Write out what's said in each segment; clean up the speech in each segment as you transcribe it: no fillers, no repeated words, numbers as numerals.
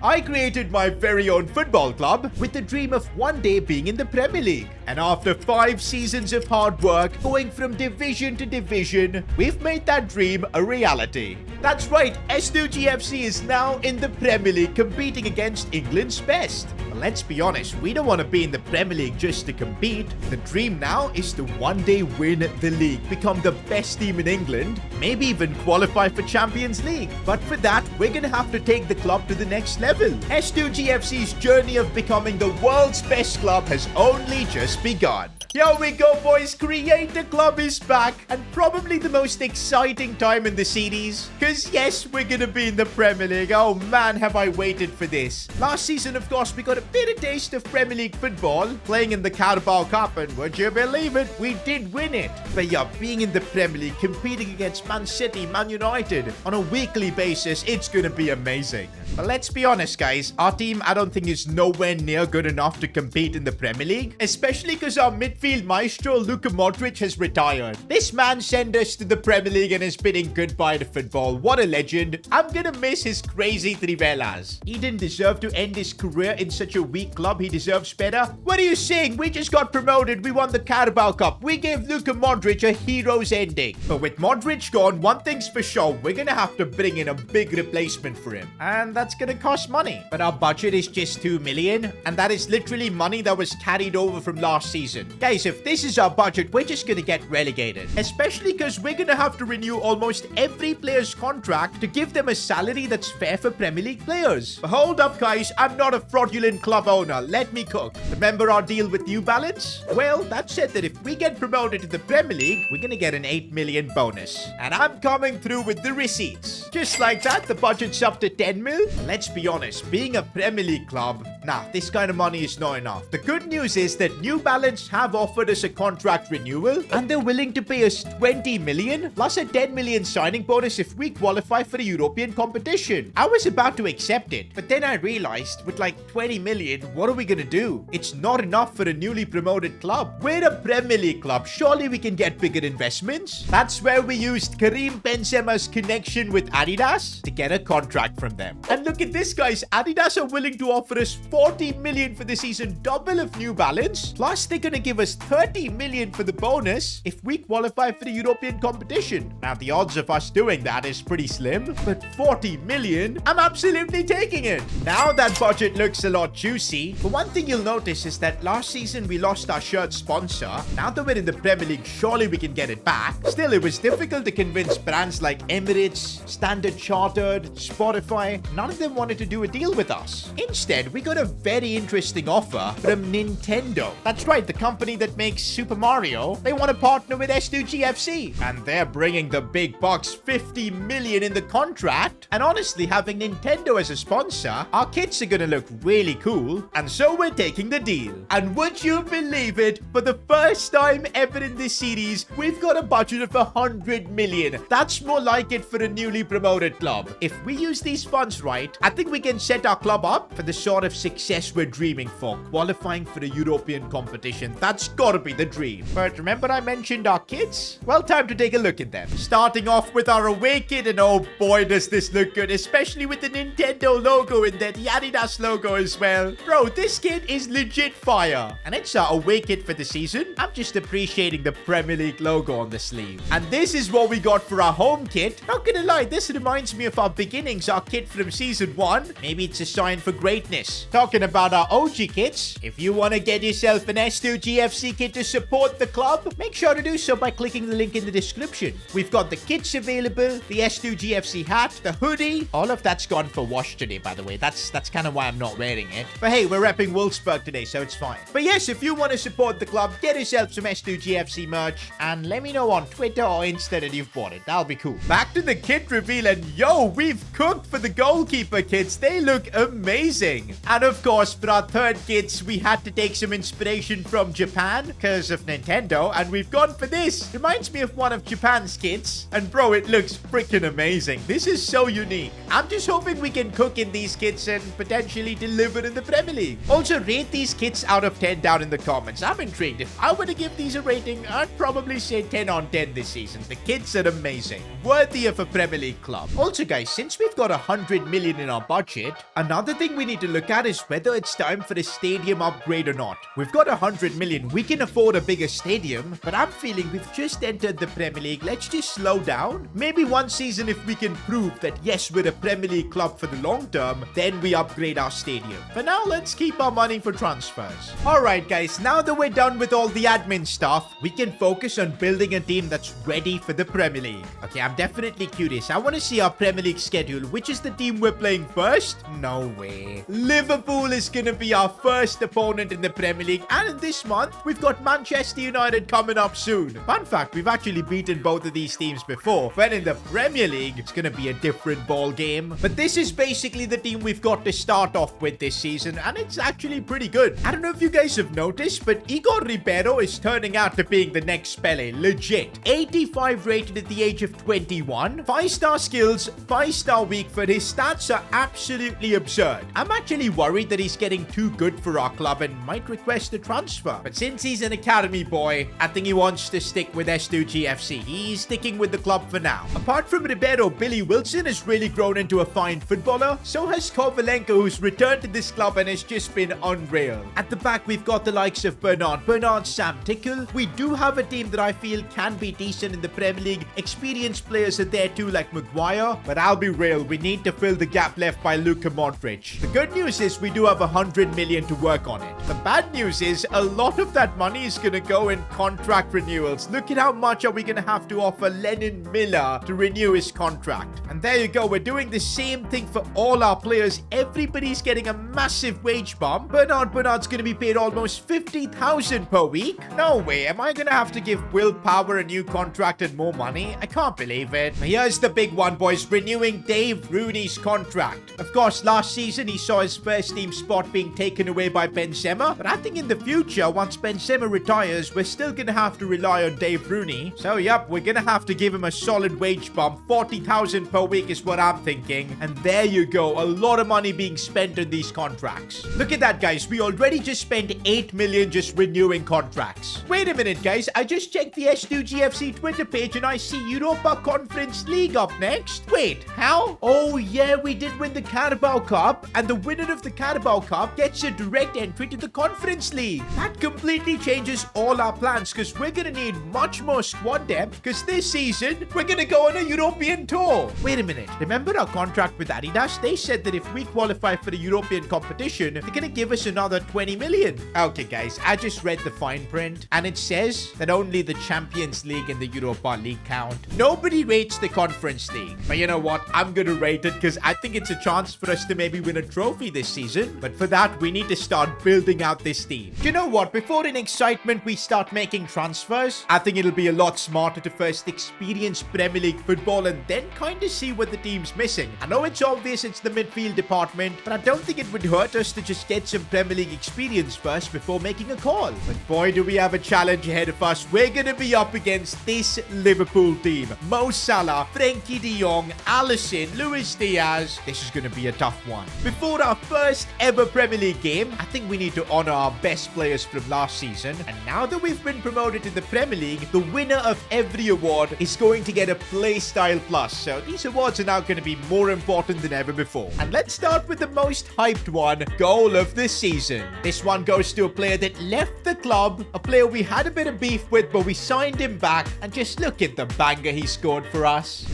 I created my very own football club with the dream of one day being in the Premier League. And after 5 seasons of hard work, going from division to division, we've made that dream a reality. That's right, S2G FC is now in the Premier League competing against England's best. But let's be honest, we don't want to be in the Premier League just to compete. The dream now is to one day win the league, become the best team in England, maybe even qualify for Champions League. But for that, we're going to have to take the club to the next level. S2G FC's journey of becoming the world's best club has only just begun. Here we go, boys. Create a Club is back, and probably the most exciting time in the series. Because yes, we're going to be in the Premier League. Oh man, have I waited for this. Last season, of course, we got a bit of taste of Premier League football, playing in the Carabao Cup, and would you believe it, we did win it. But yeah, being in the Premier League, competing against Man City, Man United, on a weekly basis, it's going to be amazing. But let's be honest, guys, our team I don't think is nowhere near good enough to compete in the Premier League, especially because our midfield maestro Luka Modric has retired. This man sent us to the Premier League and is bidding goodbye to football. What a legend. I'm gonna miss his crazy trivelas. He didn't deserve to end his career in such a weak club. He deserves better. What are you saying? We just got promoted. We won the Carabao Cup. We gave Luka Modric a hero's ending. But with Modric gone, one thing's for sure, we're gonna have to bring in a big replacement for him. And that's gonna cost money. But our budget is just 2 million, and that is literally money that was carried over from last season. Guys, if this is our budget, we're just gonna get relegated. Especially because we're gonna have to renew almost every player's contract to give them a salary that's fair for Premier League players. But hold up, guys, I'm not a fraudulent club owner. Let me cook. Remember our deal with New Balance? Well, that said that if we get promoted to the Premier League, we're gonna get an 8 million bonus. And I'm coming through with the receipts. Just like that, the budget's up to 10 mil. Let's be honest, being a Premier League club, nah, this kind of money is not enough. The good news is that New Balance have offered us a contract renewal, and they're willing to pay us 20 million plus a 10 million signing bonus if we qualify for the European competition. I was about to accept it, but then I realized with like 20 million, what are we gonna do? It's not enough for a newly promoted club. We're a Premier League club. Surely we can get bigger investments. That's where we used Karim Benzema's connection with Adidas to get a contract from them. And look at this, guys. Adidas are willing to offer us 40 million for the season, double of New Balance, plus they're gonna give us 30 million for the bonus if we qualify for the European competition. Now, the odds of us doing that is pretty slim, but 40 million, I'm absolutely taking it. Now that budget looks a lot juicy, but one thing you'll notice is that last season we lost our shirt sponsor. Now that we're in the Premier League, surely we can get it back. Still, it was difficult to convince brands like Emirates, Standard Chartered, Spotify. None of them wanted to do a deal with us. Instead, we got a very interesting offer from Nintendo. That's right, the company that makes Super Mario. They want to partner with S2G FC, and they're bringing the big bucks, 50 million in the contract. And honestly, having Nintendo as a sponsor, our kits are gonna look really cool, and so we're taking the deal. And would you believe it, for the first time ever in this series, we've got a budget of 100 million. That's more like it for a newly promoted club. If we use these funds right, I think we can set our club up for the sort of success we're dreaming for, qualifying for the European competition. That's gotta be the dream. But remember I mentioned our kits? Well, time to take a look at them. Starting off with our away kit, and oh boy does this look good, especially with the Nintendo logo in there, the Adidas logo as well. Bro, this kit is legit fire. And it's our away kit for the season. I'm just appreciating the Premier League logo on the sleeve. And this is what we got for our home kit. Not gonna lie, this reminds me of our beginnings, our kit from season 1. Maybe it's a sign for greatness. Talking about our OG kits, if you want to get yourself an S2G FC kit to support the club, make sure to do so by clicking the link in the description. We've got the kits available, the S2G FC hat, the hoodie. All of that's gone for wash today, by the way. That's kind of why I'm not wearing it. But hey, we're repping Wolfsburg today, so it's fine. But yes, if you want to support the club, get yourself some S2G FC merch, and let me know on Twitter or Insta that you've bought it. That'll be cool. Back to the kit reveal, and yo, we've cooked for the goalkeeper kits. They look amazing. And of course, for our third kits, we had to take some inspiration qualification from Japan because of Nintendo, and we've gone for this. Reminds me of one of Japan's kits, and bro, it looks freaking amazing. This is so unique. I'm just hoping we can cook in these kits and potentially deliver in the Premier League. Also, rate these kits out of 10 down in the comments. I'm intrigued. If I were to give these a rating, I'd probably say 10 on 10 this season. The kits are amazing. Worthy of a Premier League club. Also, guys, since we've got 100 million in our budget, another thing we need to look at is whether it's time for a stadium upgrade or not. We've got 100 million. We can afford a bigger stadium, but I'm feeling we've just entered the Premier League. Let's just slow down. Maybe one season, if we can prove that yes, we're a Premier League club for the long term, then we upgrade our stadium. For now, let's keep our money for transfers. Alright guys, now that we're done with all the admin stuff, we can focus on building a team that's ready for the Premier League. Okay, I'm definitely curious. I want to see our Premier League schedule. Which is the team we're playing first? No way. Liverpool is going to be our first opponent in the Premier League, and in this month, we've got Manchester United coming up soon. Fun fact, we've actually beaten both of these teams before, but in the Premier League, it's going to be a different ball game. But this is basically the team we've got to start off with this season, and it's actually pretty good. I don't know if you guys have noticed, but Igor Ribeiro is turning out to being the next Pele. Legit. 85 rated at the age of 21. 5-star skills, 5-star weak foot. His stats are absolutely absurd. I'm actually worried that he's getting too good for our club and might request a transfer. But since he's an academy boy, I think he wants to stick with S2G FC. He's sticking with the club for now. Apart from Ribeiro, Billy Wilson has really grown into a fine footballer. So has Kovalenko, who's returned to this club and has just been unreal. At the back, we've got the likes of Bernard, Sam Tickle. We do have a team that I feel can be decent in the Premier League. Experienced players are there too, like Maguire. But I'll be real, we need to fill the gap left by Luka Modric. The good news is we do have 100 million to work on it. The bad news is a lot of that money is going to go in contract renewals. Look at how much are we going to have to offer Lennon Miller to renew his contract. And there you go, we're doing the same thing for all our players. Everybody's getting a massive wage bump. Bernard's going to be paid almost 50,000 per week. No way, am I going to have to give Will Power a new contract and more money? I can't believe it. Here's the big one, boys. Renewing Dave Rooney's contract. Of course, last season he saw his first team spot being taken away by Benzema, but I think in the future, once Benzema retires, we're still going to have to rely on Dave Rooney. So yep, we're going to have to give him a solid wage bump. 40,000 per week is what I'm thinking. And there you go, a lot of money being spent on these contracts. Look at that, guys. We already just spent 8 million just renewing contracts. Wait a minute, guys. I just checked the S2G FC Twitter page and I see Europa Conference League up next. Wait, how? Oh yeah, we did win the Carabao Cup, and the winner of the Carabao Cup gets a direct entry to the Conference League. That completely changes all our plans because we're going to need much more squad depth because this season we're going to go on a European tour. Wait a minute. Remember our contract with Adidas? They said that if we qualify for the European competition, they're going to give us another 20 million. Okay, guys, I just read the fine print and it says that only the Champions League and the Europa League count. Nobody rates the Conference League. But you know what? I'm going to rate it because I think it's a chance for us to maybe win a trophy this season. But for that, we need to start building out this team. Do you know what? Before in excitement we start making transfers, I think it'll be a lot smarter to first experience Premier League football and then kind of see what the team's missing. I know it's obvious it's the midfield department, but I don't think it would hurt us to just get some Premier League experience first before making a call. But boy, do we have a challenge ahead of us. We're going to be up against this Liverpool team. Mo Salah, Frenkie de Jong, Alisson, Luis Diaz. This is going to be a tough one. Before our first ever Premier League game, I think we need to honor our best players from last season. And now that we've been promoted to the Premier League, the winner of every award is going to get a Play Style Plus. So these awards are now going to be more important than ever before. And let's start with the most hyped one, Goal of the Season. This one goes to a player that left the club, a player we had a bit of beef with, but we signed him back. And just look at the banger he scored for us.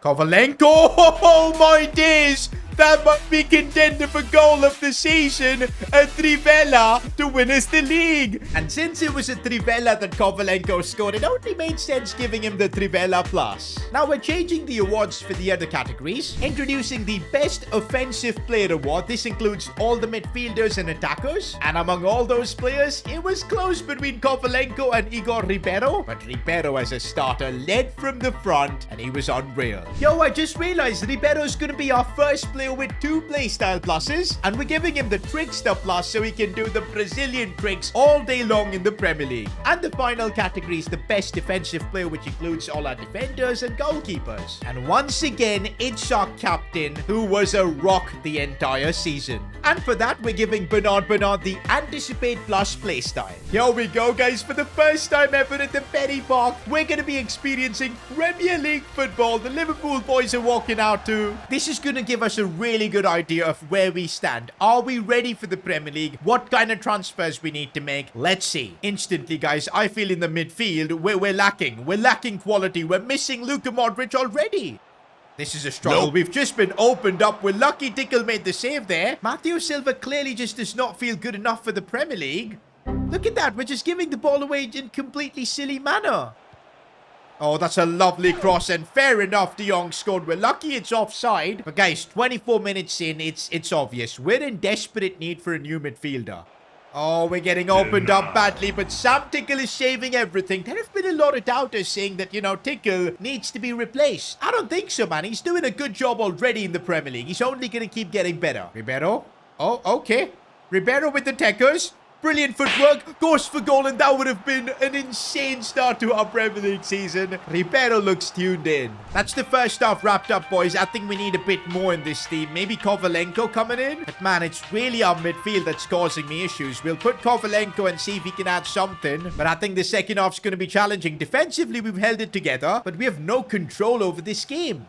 Kovalenko, oh my days! That might be contender for Goal of the Season, a Trivela to win us the league. And since it was a Trivela that Kovalenko scored, it only made sense giving him the Trivela Plus. Now we're changing the awards for the other categories, introducing the Best Offensive Player Award. This includes all the midfielders and attackers. And among all those players, it was close between Kovalenko and Igor Ribeiro. But Ribeiro as a starter led from the front, and he was unreal. Yo, I just realized Ribeiro's gonna be our first player player with 2 playstyle pluses, and we're giving him the trickster plus so he can do the Brazilian tricks all day long in the Premier League. And the final category is the best defensive player, which includes all our defenders and goalkeepers. And once again, it's our captain, who was a rock the entire season. And for that, we're giving Bernard the Anticipate Plus playstyle. Here we go, guys. For the first time ever at the Penny Park, we're going to be experiencing Premier League football. The Liverpool boys are walking out too. This is going to give us a really good idea of where we stand. Are we ready for the Premier League? What kind of transfers we need to make? Let's see. Instantly, guys, I feel in the midfield we're lacking. We're lacking quality. We're missing Luka Modric already. This is a struggle. Nope. We've just been opened up. We're lucky Tickle made the save there. Matthew Silva clearly just does not feel good enough for the Premier League. Look at that. We're just giving the ball away in completely silly manner. Oh, that's a lovely cross, and fair enough, De Jong scored. We're lucky it's offside. But guys, 24 minutes in, it's obvious. We're in desperate need for a new midfielder. Oh, we're getting opened up badly, but Sam Tickle is saving everything. There have been a lot of doubters saying that, Tickle needs to be replaced. I don't think so, man. He's doing a good job already in the Premier League. He's only going to keep getting better. Ribeiro. Oh, okay. Ribeiro with the techers. Brilliant footwork, goes for goal, and that would have been an insane start to our Premier League season. Ribeiro looks tuned in. That's the first half wrapped up, boys. I think we need a bit more in this team. Maybe Kovalenko coming in? But man, it's really our midfield that's causing me issues. We'll put Kovalenko and see if he can add something. But I think the second half's going to be challenging. Defensively, we've held it together, but we have no control over this game.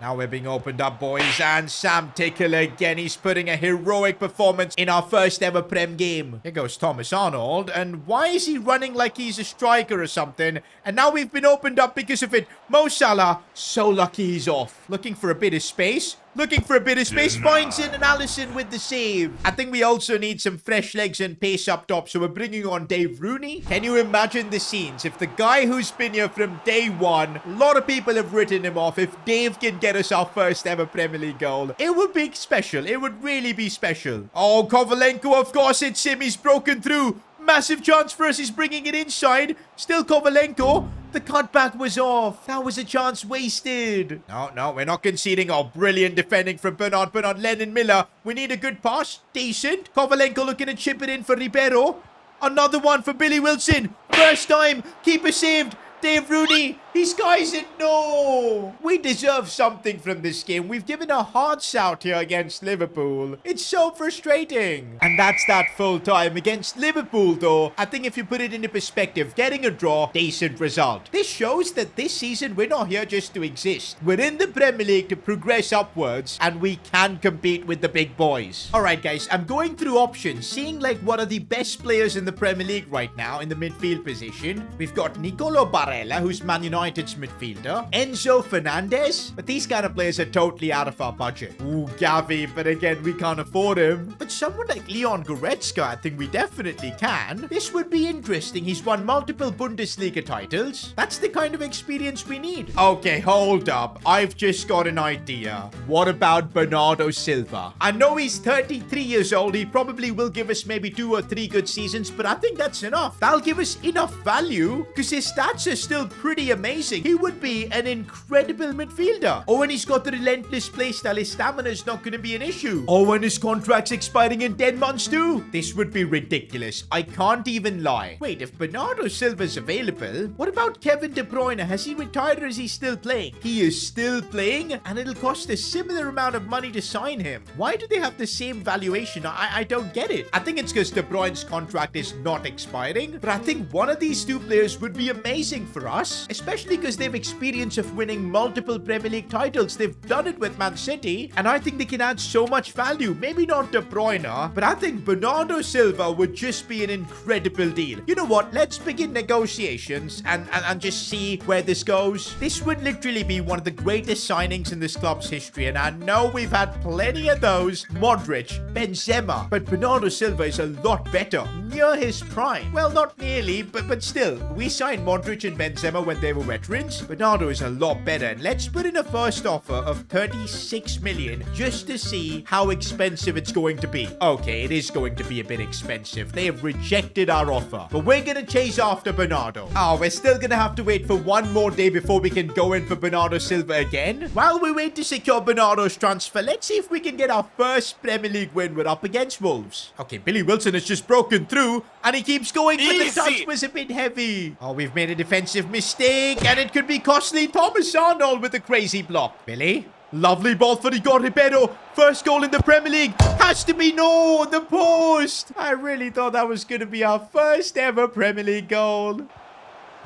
Now we're being opened up, boys, and Sam Tickle again. He's putting a heroic performance in our first ever Prem game. Here goes Thomas Arnold, and why is he running like he's a striker or something? And now we've been opened up because of it. Mo Salah, so lucky he's off. Looking for a bit of space. Finds in, and Alisson with the save. I think we also need some fresh legs and pace up top, so we're bringing on Dave Rooney. Can you imagine the scenes if the guy who's been here from day one, a lot of people have written him off, if Dave can get us our first ever Premier League goal? It would be special. It would really be special. Oh, Kovalenko, of course it's him. He's broken through. Massive chance for us. He's bringing it inside. Still Kovalenko. The cutback was off. That was a chance wasted. No, we're not conceding. Oh, brilliant defending from Bernard. Lennon Miller. We need a good pass. Decent. Kovalenko looking to chip it in for Ribeiro. Another one for Billy Wilson. First time. Keeper saved. Dave Rooney, he skies it. No! We deserve something from this game. We've given our hearts out here against Liverpool. It's so frustrating. And that's that full time against Liverpool, though. I think if you put it into perspective, getting a draw, decent result. This shows that this season, we're not here just to exist. We're in the Premier League to progress upwards, and we can compete with the big boys. Alright, guys, I'm going through options, seeing like what are the best players in the Premier League right now in the midfield position. We've got Nicolo Barella, who's Man United's midfielder. Enzo Fernandez. But these kind of players are totally out of our budget. Ooh, Gavi. But again, we can't afford him. But someone like Leon Goretzka, I think we definitely can. This would be interesting. He's won multiple Bundesliga titles. That's the kind of experience we need. Okay, hold up. I've just got an idea. What about Bernardo Silva? I know he's 33 years old. He probably will give us maybe 2 or 3 good seasons, but I think that's enough. That'll give us enough value because his stats are still pretty amazing. He would be an incredible midfielder. Oh, and he's got the relentless playstyle. His stamina is not going to be an issue. Oh, and his contract's expiring in 10 months too. This would be ridiculous. I can't even lie. Wait, if Bernardo Silva's available, what about Kevin De Bruyne? Has he retired or is he still playing? He is still playing, and it'll cost a similar amount of money to sign him. Why do they have the same valuation? I don't get it. I think it's because De Bruyne's contract is not expiring, but I think one of these two players would be amazing for us, especially because they've experience of winning multiple Premier League titles. They've done it with Man City, and I think they can add so much value. Maybe not De Bruyne, but I think Bernardo Silva would just be an incredible deal. You know what? Let's begin negotiations and just see where this goes. This would literally be one of the greatest signings in this club's history, and I know we've had plenty of those. Modric, Benzema, but Bernardo Silva is a lot better, near his prime. Well, not nearly, but still. We signed Modric and Benzema when they were veterans. Bernardo is a lot better. And let's put in a first offer of 36 million just to see how expensive it's going to be. Okay, it is going to be a bit expensive. They have rejected our offer. But we're going to chase after Bernardo. Oh, we're still going to have to wait for one more day before we can go in for Bernardo Silva again. While we wait to secure Bernardo's transfer, let's see if we can get our first Premier League win. We're up against Wolves. Okay, Billy Wilson has just broken through and he keeps going, but the touch was a bit heavy. Oh, we've made a defensive mistake and it could be costly. Thomas Arnold with a crazy block. Billy? Lovely ball for Igor Ribeiro. First goal in the Premier League. Has to be the post. I really thought that was going to be our first ever Premier League goal.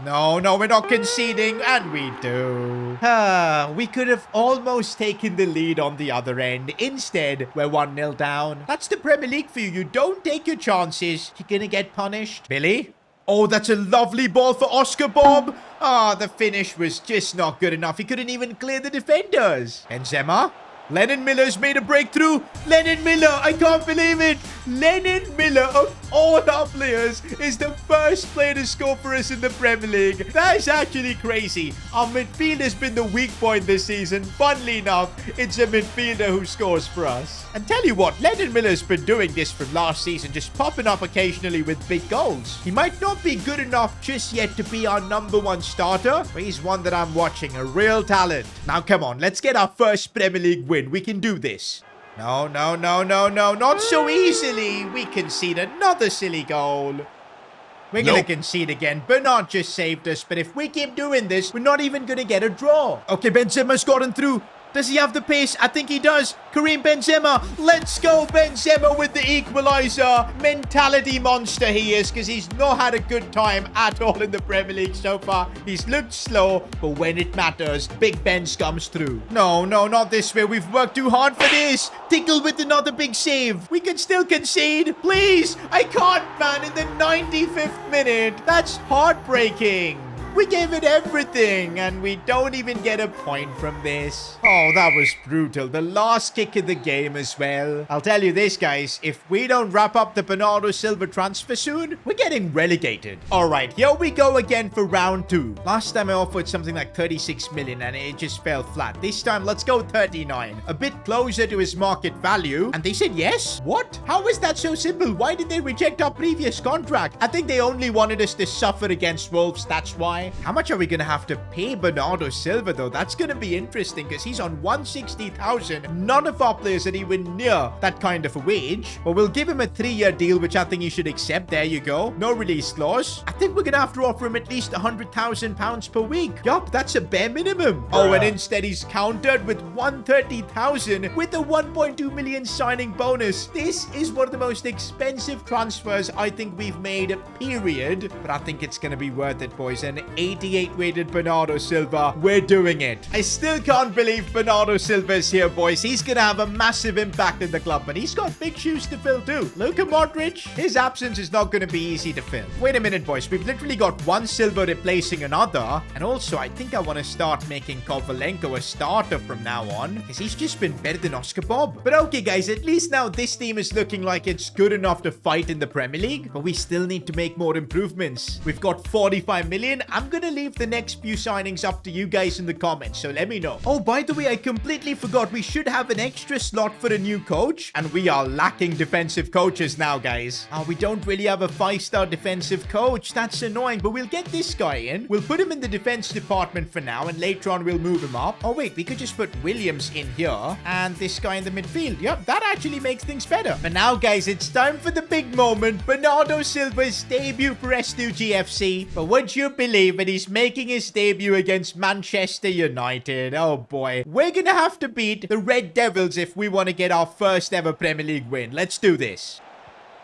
No, we're not conceding, and we do. We could have almost taken the lead on the other end. Instead, we're 1-0 down. That's the Premier League for you. You don't take your chances. You're gonna get punished. Billy? Oh, that's a lovely ball for Oscar Bob. The finish was just not good enough. He couldn't even clear the defenders. Benzema? Lennon Miller's made a breakthrough. Lennon Miller, I can't believe it. Lennon Miller, of all our players, is the first player to score for us in the Premier League. That is actually crazy. Our midfield has been the weak point this season. Funnily enough, it's a midfielder who scores for us. And tell you what, Lennon Miller's been doing this from last season, just popping up occasionally with big goals. He might not be good enough just yet to be our #1 starter, but he's one that I'm watching, a real talent. Now, come on, let's get our first Premier League win. We can do this. No, not so easily. We concede another silly goal. We're going to concede again. Bernard just saved us, but if we keep doing this, we're not even going to get a draw. Okay, Benzema's gotten through. Does he have the pace? I think he does. Karim Benzema. Let's go, Benzema with the equalizer. Mentality monster he is, because he's not had a good time at all in the Premier League so far. He's looked slow, but when it matters, Big Benz comes through. No, not this way. We've worked too hard for this. Tickle with another big save. We can still concede. Please. I can't, man, in the 95th minute. That's heartbreaking. We gave it everything, and we don't even get a point from this. Oh, that was brutal. The last kick of the game as well. I'll tell you this, guys. If we don't wrap up the Bernardo Silva transfer soon, we're getting relegated. All right, here we go again for round 2. Last time I offered something like 36 million, and it just fell flat. This time, let's go 39. A bit closer to his market value. And they said yes? What? How is that so simple? Why did they reject our previous contract? I think they only wanted us to suffer against Wolves. That's why. How much are we going to have to pay Bernardo Silva, though? That's going to be interesting because he's on 160,000. None of our players are even near that kind of a wage. But we'll give him a 3-year deal, which I think he should accept. There you go. No release clause. I think we're going to have to offer him at least £100,000 per week. Yup, that's a bare minimum. Oh, and instead he's countered with 130,000 with a 1.2 million signing bonus. This is one of the most expensive transfers I think we've made, period. But I think it's going to be worth it, boys. And 88 weighted Bernardo Silva. We're doing it. I still can't believe Bernardo Silva is here, boys. He's going to have a massive impact in the club, but he's got big shoes to fill too. Luka Modric, his absence is not going to be easy to fill. Wait a minute, boys. We've literally got one Silva replacing another. And also, I think I want to start making Kovalenko a starter from now on, because he's just been better than Oscar Bob. But okay, guys, at least now this team is looking like it's good enough to fight in the Premier League, but we still need to make more improvements. We've got 45 million. I'm going to leave the next few signings up to you guys in the comments, so let me know. Oh, by the way, I completely forgot we should have an extra slot for a new coach, and we are lacking defensive coaches now, guys. We don't really have a 5-star defensive coach. That's annoying, but we'll get this guy in. We'll put him in the defense department for now, and later on we'll move him up. Oh, wait, we could just put Williams in here, and this guy in the midfield. Yep, that actually makes things better. But now, guys, it's time for the big moment. Bernardo Silva's debut for S2G FC. But would you believe that he's making his debut against Manchester United? Oh boy. We're gonna have to beat the Red Devils if we want to get our first ever Premier League win. Let's do this.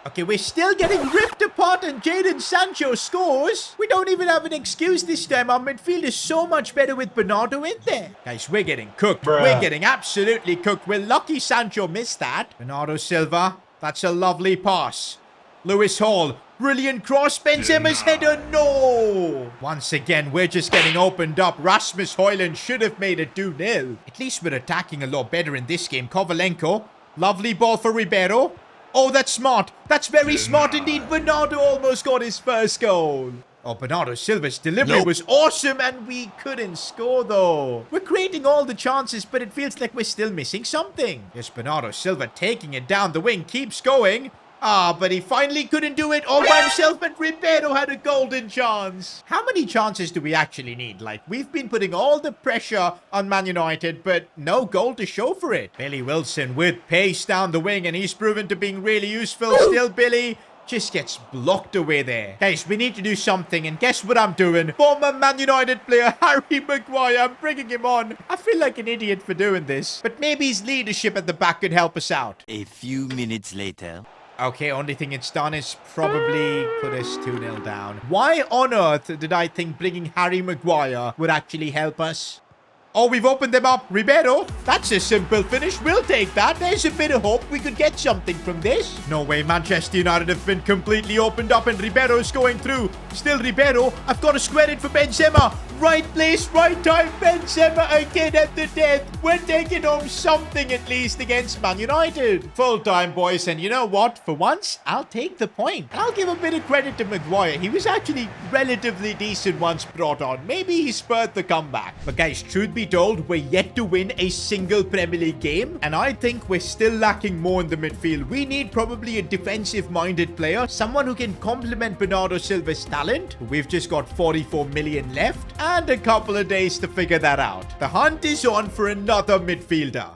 Okay, we're still getting ripped apart and Jadon Sancho scores. We don't even have an excuse this time. Our midfield is so much better with Bernardo in there. Guys, we're getting cooked. We're getting absolutely cooked. We're lucky Sancho missed that. Bernardo Silva. That's a lovely pass. Lewis Hall. Brilliant cross. Benzema's header. No. Once again, we're just getting opened up. Rasmus Højlund should have made it 2-0. At least we're attacking a lot better in this game. Kovalenko. Lovely ball for Ribeiro. Oh, that's smart. That's very smart indeed. Bernardo almost got his first goal. Oh, Bernardo Silva's delivery was awesome, and we couldn't score, though. We're creating all the chances, but it feels like we're still missing something. Yes, Bernardo Silva taking it down the wing, keeps going. But he finally couldn't do it all by himself, and Ribeiro had a golden chance. How many chances do we actually need? Like, we've been putting all the pressure on Man United, but no goal to show for it. Billy Wilson with pace down the wing, and he's proven to being really useful. Still, Billy just gets blocked away there. Guys, we need to do something, and guess what I'm doing? Former Man United player Harry Maguire, I'm bringing him on. I feel like an idiot for doing this, but maybe his leadership at the back could help us out. A few minutes later. Okay, only thing it's done is probably put us 2-0 down. Why on earth did I think bringing Harry Maguire would actually help us? Oh, we've opened them up. Ribeiro, that's a simple finish. We'll take that. There's a bit of hope we could get something from this. No way, Manchester United have been completely opened up, and Ribeiro's going through. Still Ribeiro. I've got to square it for Benzema. Right place, right time. Benzema again at the death. We're taking home something at least against Man United. Full time, boys. And you know what? For once, I'll take the point. I'll give a bit of credit to Maguire. He was actually relatively decent once brought on. Maybe he spurred the comeback. But guys, truth be told, we're yet to win a single Premier League game, and I think we're still lacking more in the midfield. We need probably a defensive-minded player, someone who can complement Bernardo Silva's talent. We've just got 44 million left, and a couple of days to figure that out. The hunt is on for another midfielder.